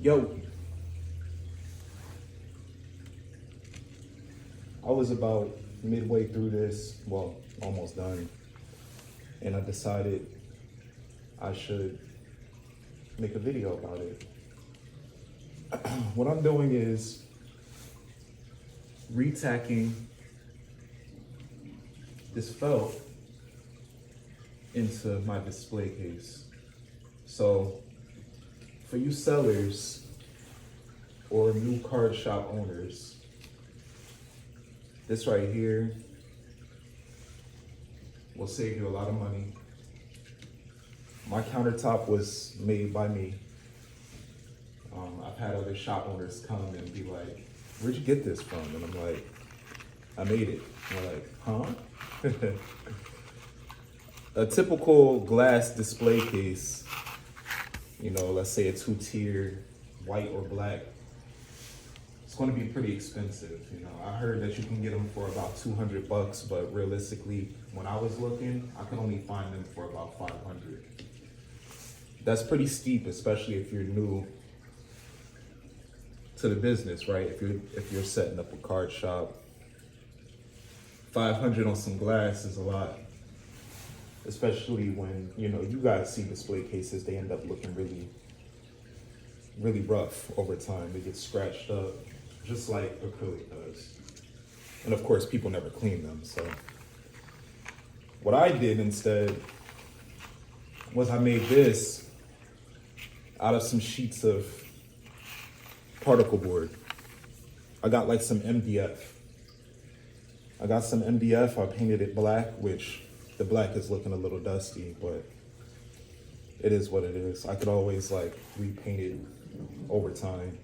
Yo, I was about midway through this, well, almost done, and I decided I should make a video about it. What I'm doing is retacking this felt into my display case. So for you sellers or new card shop owners, this right here will save you a lot of money. My countertop was made by me. I've had other shop owners come and be like, "Where'd you get this from?" And I'm like, "I made it." And they're like, "Huh?" A typical glass display case, you know, let's say a 2-tier, white or black, it's going to be pretty expensive. You know, I heard that you can get them for about $200, but realistically, when I was looking, I could only find them for about $500. That's pretty steep, especially if you're new to the business, right? If you're setting up a card shop, $500 on some glass is a lot. Especially when, you know, you guys see display cases, they end up looking really, really rough over time. They get scratched up, just like acrylic does. And of course, people never clean them. So what I did instead was I made this out of some sheets of particle board. I got like some MDF. I got some MDF, I painted it black, which the black is looking a little dusty, but it is what it is. I could always like repaint it over time.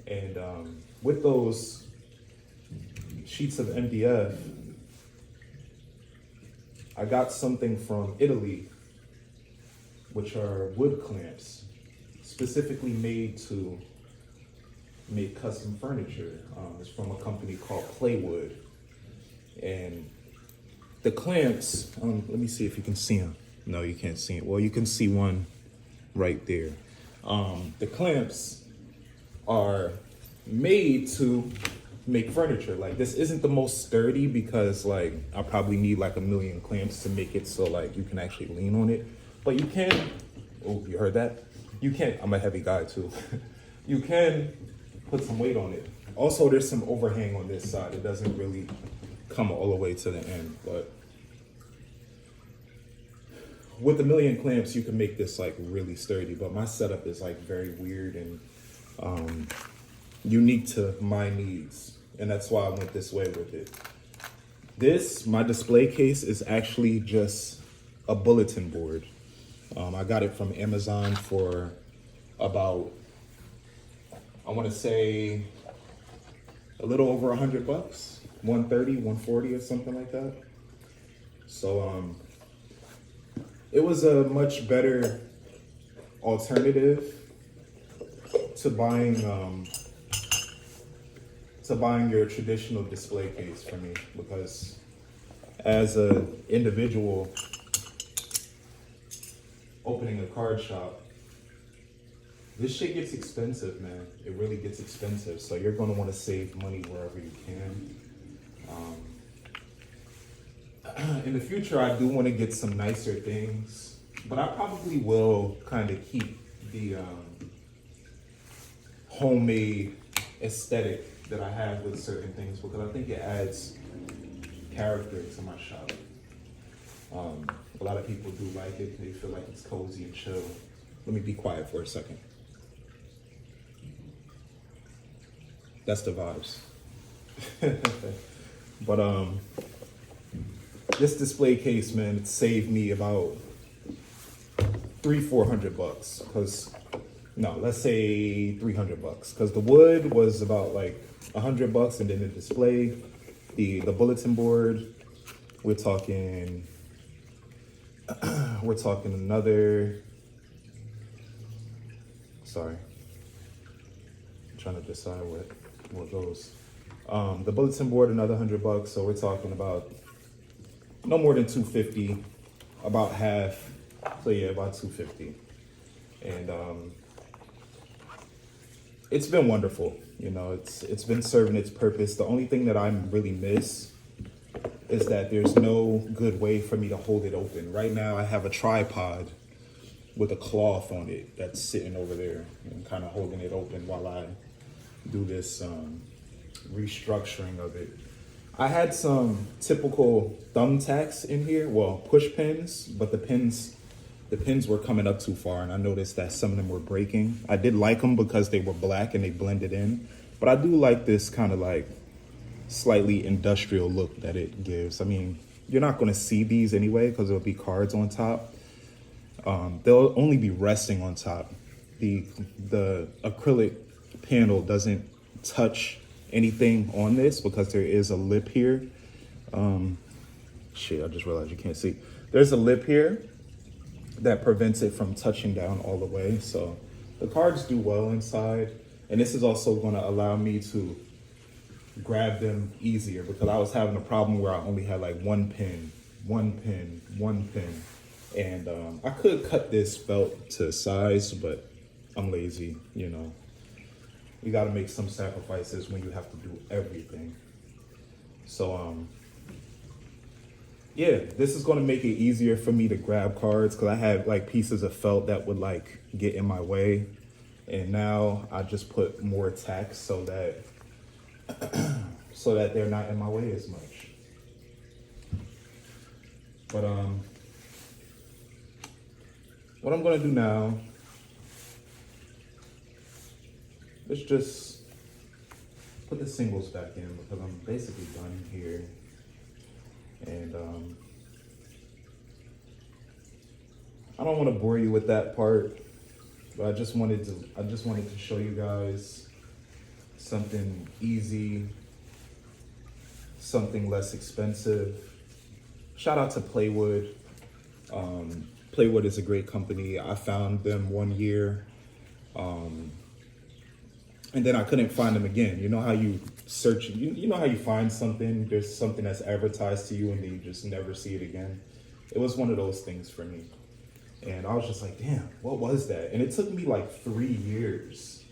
And with those sheets of MDF, I got something from Italy, which are wood clamps, specifically made to make custom furniture. It's from a company called Playwood. And the clamps, let me see if you can see them. No, you can't see it. Well, you can see one right there. The clamps are made to make furniture. Like, this isn't the most sturdy because like I probably need like 1,000,000 clamps to make it so like you can actually lean on it. But you can, oh, you heard that? You can, I'm a heavy guy too. You can put some weight on it. Also, there's some overhang on this side. It doesn't really come all the way to the end, but with 1,000,000 clamps, you can make this like really sturdy. But my setup is like very weird and unique to my needs, and that's why I went this way with it. This, my display case, is actually just a bulletin board. I got it from Amazon for about, I want to say, a little over $100, 130, 140 or something like that. So it was a much better alternative to buying your traditional display case for me, because as an individual opening a card shop, this shit gets expensive, man. It really gets expensive. So you're gonna wanna save money wherever you can. In the future, I do wanna get some nicer things, but I probably will kind of keep the homemade aesthetic that I have with certain things, because I think it adds character to my shop. A lot of people do like it. They feel like it's cozy and chill. Let me be quiet for a second. That's the vibes. But this display case, man, it saved me about $300-400, because no, let's say $300, because the wood was about like $100, and then the display, the bulletin board, we're talking another, sorry, I'm trying to decide what goes. The bulletin board, another $100, so we're talking about no more than $250, about half. So yeah, about $250. And it's been wonderful. You know, it's been serving its purpose. The only thing that I really miss is that there's no good way for me to hold it open. Right now, I have a tripod with a cloth on it that's sitting over there and kind of holding it open while I do this restructuring of it. I had some typical thumbtacks in here, well, push pins, but the pins were coming up too far, and I noticed that some of them were breaking. I did like them because they were black and they blended in, but I do like this kind of like slightly industrial look that it gives. I mean, you're not going to see these anyway because there'll be cards on top. They'll only be resting on top. The acrylic panel doesn't touch anything on this because there is a lip here. Shit, I just realized you can't see. There's a lip here that prevents it from touching down all the way. So the cards do well inside. And this is also going to allow me to grab them easier because I was having a problem where I only had like one pin. And I could cut this felt to size, but I'm lazy, you know. You got to make some sacrifices when you have to do everything. So, yeah, this is going to make it easier for me to grab cards because I had like pieces of felt that would like get in my way. And now I just put more tacks so that they're not in my way as much. But what I'm going to do now is just put the singles back in because I'm basically done here. And I don't want to bore you with that part, but I just wanted to show you guys something easy, something less expensive. Shout out to Playwood. Playwood is a great company. I found them one year. And then I couldn't find them again. You know how you search, you know how you find something, there's something that's advertised to you and then you just never see it again. It was one of those things for me. And I was just like, damn, what was that? And it took me like 3 years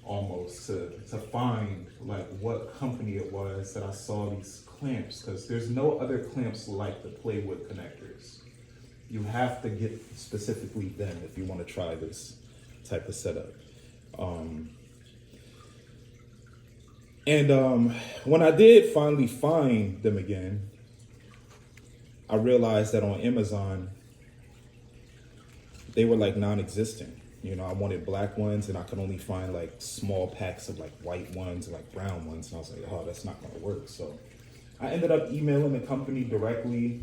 almost to find like what company it was that I saw these clamps, because there's no other clamps like the Playwood connectors. You have to get specifically them if you want to try this type of setup. And when I did finally find them again, I realized that on Amazon, they were like non-existent. You know, I wanted black ones and I could only find like small packs of like white ones and like brown ones. And I was like, oh, that's not gonna work. So I ended up emailing the company directly,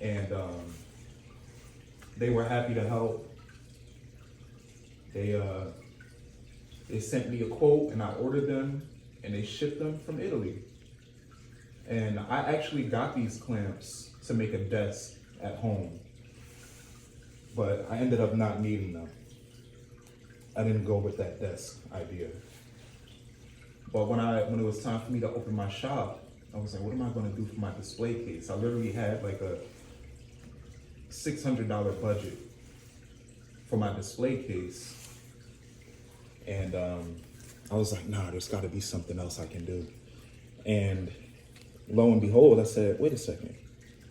and they were happy to help. They sent me a quote and I ordered them and they shipped them from Italy. And I actually got these clamps to make a desk at home, but I ended up not needing them. I didn't go with that desk idea. But when it was time for me to open my shop, I was like, what am I gonna do for my display case? I literally had like a $600 budget for my display case. And I was like, nah, there's gotta be something else I can do. And lo and behold, I said, wait a second,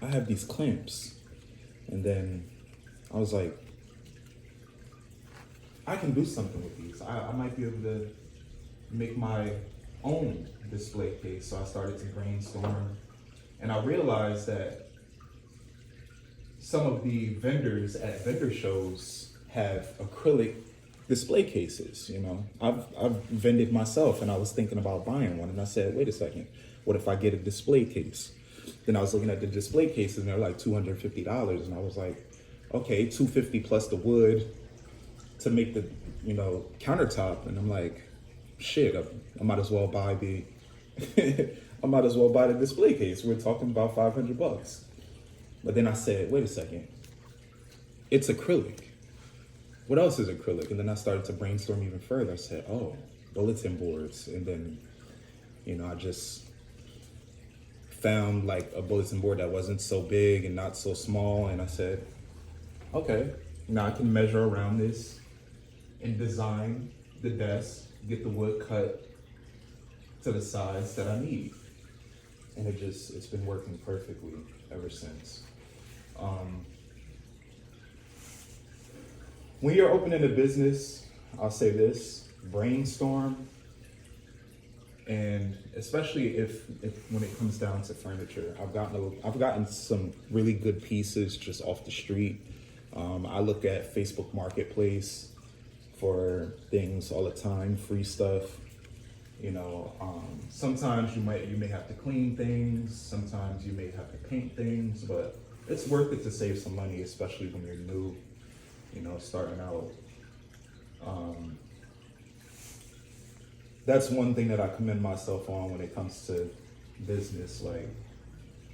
I have these clamps. And then I was like, I can do something with these. I might be able to make my own display case. So I started to brainstorm, and I realized that some of the vendors at vendor shows have acrylic display cases. You know, I've vended myself, and I was thinking about buying one, and I said, wait a second, what if I get a display case? Then I was looking at the display cases, and they're like $250, and I was like, okay, $250 plus the wood to make the, you know, countertop. And I'm like, shit, I might as well buy the I might as well buy the display case. We're talking about $500. But then I said, wait a second, it's acrylic. What else is acrylic? And then I started to brainstorm even further. I said, oh, bulletin boards. And then, you know, I just found like a bulletin board that wasn't so big and not so small. And I said, okay, now I can measure around this and design the desk, get the wood cut to the size that I need. And it's been working perfectly ever since. When you're opening a business, I'll say this, brainstorm. And especially if when it comes down to furniture, I've gotten some really good pieces just off the street. I look at Facebook Marketplace for things all the time, free stuff. You know, sometimes you may have to clean things, sometimes you may have to paint things, but it's worth it to save some money, especially when you're new, you know, starting out. That's one thing that I commend myself on when it comes to business, like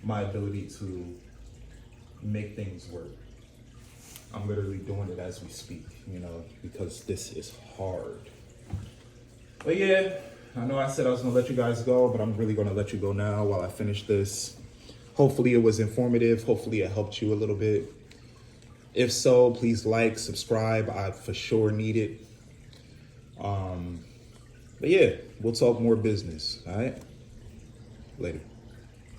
my ability to make things work. I'm literally doing it as we speak, you know, because this is hard. But yeah, I know I said I was gonna let you guys go, but I'm really gonna let you go now while I finish this. Hopefully it was informative. Hopefully it helped you a little bit. If so, please like, subscribe. I for sure need it. But yeah, we'll talk more business, all right? Later.